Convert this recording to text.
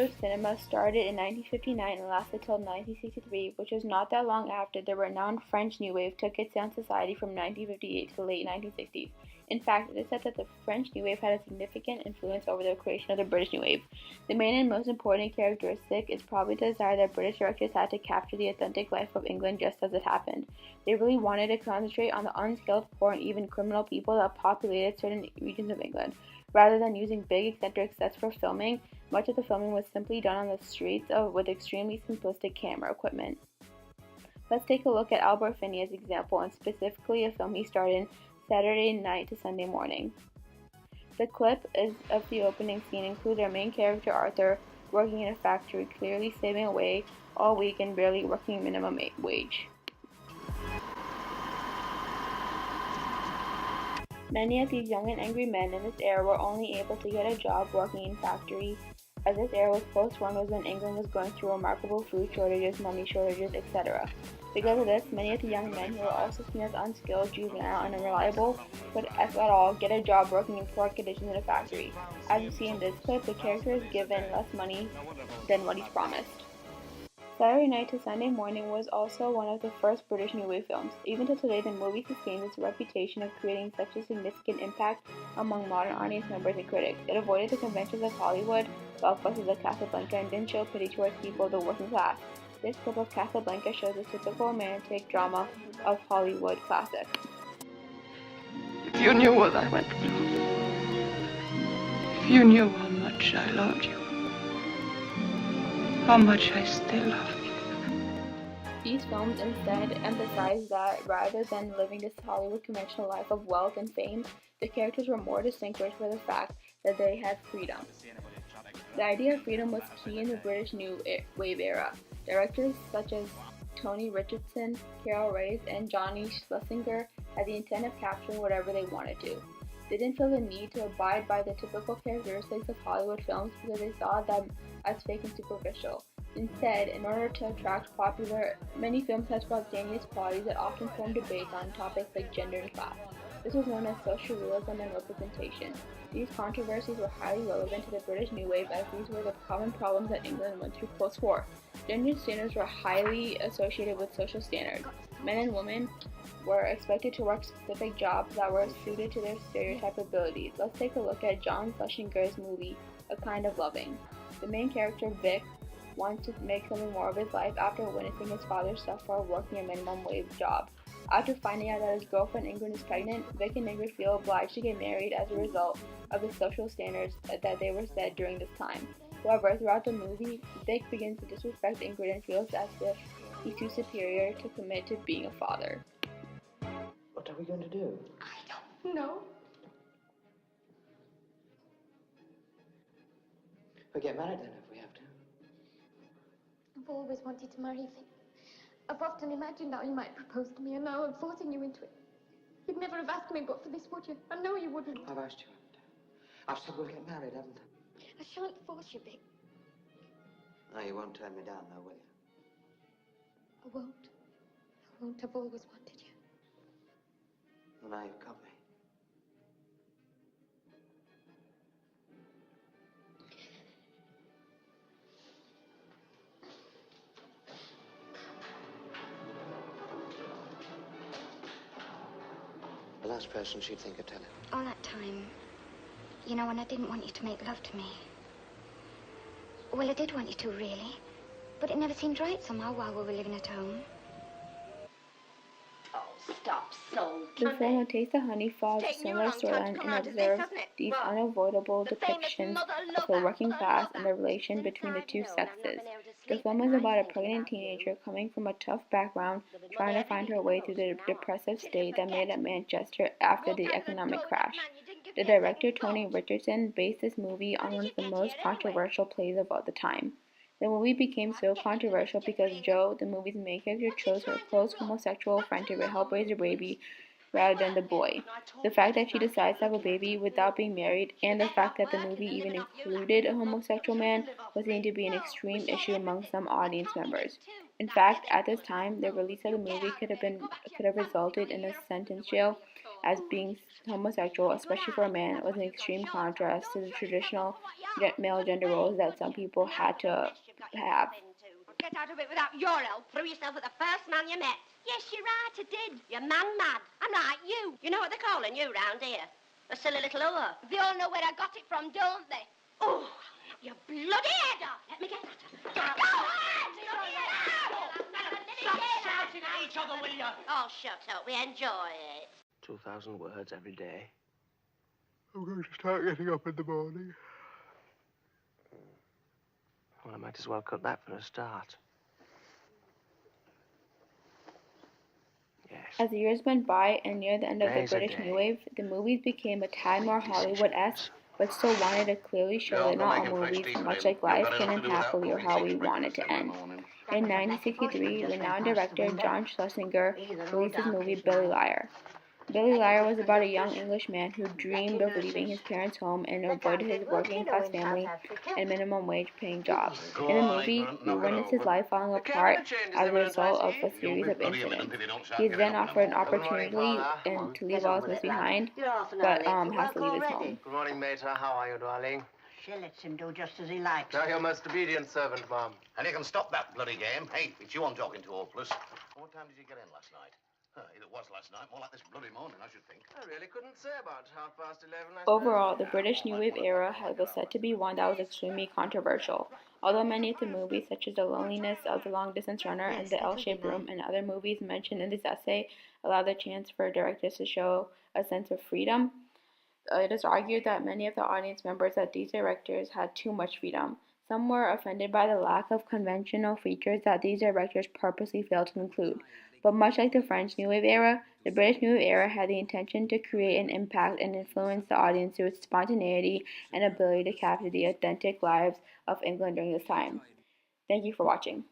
of cinema started in 1959 and lasted till 1963, which was not that long after the renowned French New Wave took its sound society from 1958 to the late 1960s. In fact, it is said that the French New Wave had a significant influence over the creation of the British New Wave. The main and most important characteristic is probably the desire that British directors had to capture the authentic life of England just as it happened. They really wanted to concentrate on the unskilled, poor, and even criminal people that populated certain regions of England. Rather than using big eccentric sets for filming, much of the filming was simply done on the streets with extremely simplistic camera equipment. Let's take a look at Albert Finney's example, and specifically a film he starred in, Saturday Night to Sunday Morning. The clip of the opening scene includes our main character Arthur working in a factory, clearly slaving away all week and barely working minimum wage. Many of these young and angry men in this era were only able to get a job working in factories, as this era was post-war was when England was going through remarkable food shortages, money shortages, etc. Because of this, many of the young men who were also seen as unskilled, juvenile, and unreliable could, if at all, get a job working in poor conditions in a factory. As you see in this clip, the character is given less money than what he's promised. Saturday Night to Sunday Morning was also one of the first British New Wave films. Even to today, the movie sustains its reputation of creating such a significant impact among modern audience members and critics. It avoided the conventions of Hollywood, blockbusters like Casablanca, and didn't show pity towards people of the working class. This clip of Casablanca shows the typical romantic drama of Hollywood classics. If you knew what I went through, if you knew how much I loved you, how much I still love you. These films instead emphasize that rather than living this Hollywood conventional life of wealth and fame, the characters were more distinguished for the fact that they had freedom. The idea of freedom was key in the British New Wave era. Directors such as Tony Richardson, Carol Race, and Johnny Schlesinger had the intent of capturing whatever they wanted to. They didn't feel the need to abide by the typical characteristics of Hollywood films because they saw them as fake and superficial. Instead, in order to attract many films had spontaneous qualities that often formed debates on topics like gender and class. This was known as social realism and representation. These controversies were highly relevant to the British New Wave as these were the common problems that England went through post-war. Gender standards were highly associated with social standards. Men and women were expected to work specific jobs that were suited to their stereotype abilities. Let's take a look at John Schlesinger's movie, A Kind of Loving. The main character, Vic, wants to make something more of his life after witnessing his father suffer working a minimum wage job. After finding out that his girlfriend Ingrid is pregnant, Vic and Ingrid feel obliged to get married as a result of the social standards that they were set during this time. However, throughout the movie, Vic begins to disrespect Ingrid and feels as if he's too superior to commit to being a father. What are we going to do? I don't know. We'll get married then if we have to. I've always wanted to marry Vic. I've often imagined how you might propose to me, and now I'm forcing you into it. You'd never have asked me but for this, would you? I know you wouldn't. I've asked you, haven't I? I've said we'll get married, haven't I? I shan't force you, Vic. No, you won't turn me down, though, will you? I won't. I won't. I've always wanted you. Well, now you've got me. The last person she'd think of telling. All that time, you know, when I didn't want you to make love to me. Well, I did want you to, really. But it never seemed right somehow while we were living at home. Oh, stop so. The film A Taste of Honey follows a similar storyline and observes these unavoidable depictions of the working class and the relation between the two sexes. The film is about a pregnant teenager coming from a tough background, trying to find her way through the depressive state that made at Manchester after the economic crash. The director Tony Richardson based this movie on one of the most controversial plays of all the time. The movie became so controversial because Jo, the movie's main character, chose her close homosexual friend to help raise her baby rather than the boy. The fact that she decides to have a baby without being married, and the fact that the movie even included a homosexual man, was seen to be an extreme issue among some audience members. In fact, at this time, the release of the movie could have resulted in a sentence jail as being homosexual, especially for a man, was an extreme contrast to the traditional male gender roles that some people had to have. Get out of it without your help. Threw yourself at the first man you met. Yes, you're right, I did. You're man-mad. I'm like you. You know what they're calling you round here? A silly little whore. They all know where I got it from, don't they? Oh, your bloody head off. Let me get at her. Go on! Stop shouting at each other, will you? Oh, shut up. We enjoy it. 2,000 words every day. I'm going to start getting up in the morning. Well, I might as well cut that for a start. Yes. As the years went by and near the end of the Days a British day. New Wave, the movies became a tad more Hollywood-esque, but still wanted to clearly show that not all movies, much like life, can end happily or how we want it to end. In 1963, renowned director John Schlesinger released his movie Billy Liar. Billy Liar was about a young English man who dreamed of leaving his parents' home and avoided his working-class family and minimum wage-paying job. In the movie, we witness his life falling apart as a result of a series of incidents. He is then offered an opportunity to leave all his mess behind, but has to leave his home. Good morning, Mater. How are you, darling? She lets him do just as he likes. Now, your most obedient servant, Mom. And you can stop that bloody game. Hey, it's you I'm talking to, Hopeless. What time did you get in last night? It was last night, more like this bloody morning, I should think. I really couldn't say about 11:30 last Overall, the British New Wave era was said to be one that was extremely controversial. Although many of the movies, such as The Loneliness of the Long-Distance Runner and The L-Shaped Room and other movies mentioned in this essay, allow the chance for directors to show a sense of freedom, it is argued that many of the audience members that these directors had too much freedom. Some were offended by the lack of conventional features that these directors purposely failed to include. But much like the French New Wave era, the British New Wave era had the intention to create an impact and influence the audience through its spontaneity and ability to capture the authentic lives of England during this time. Thank you for watching.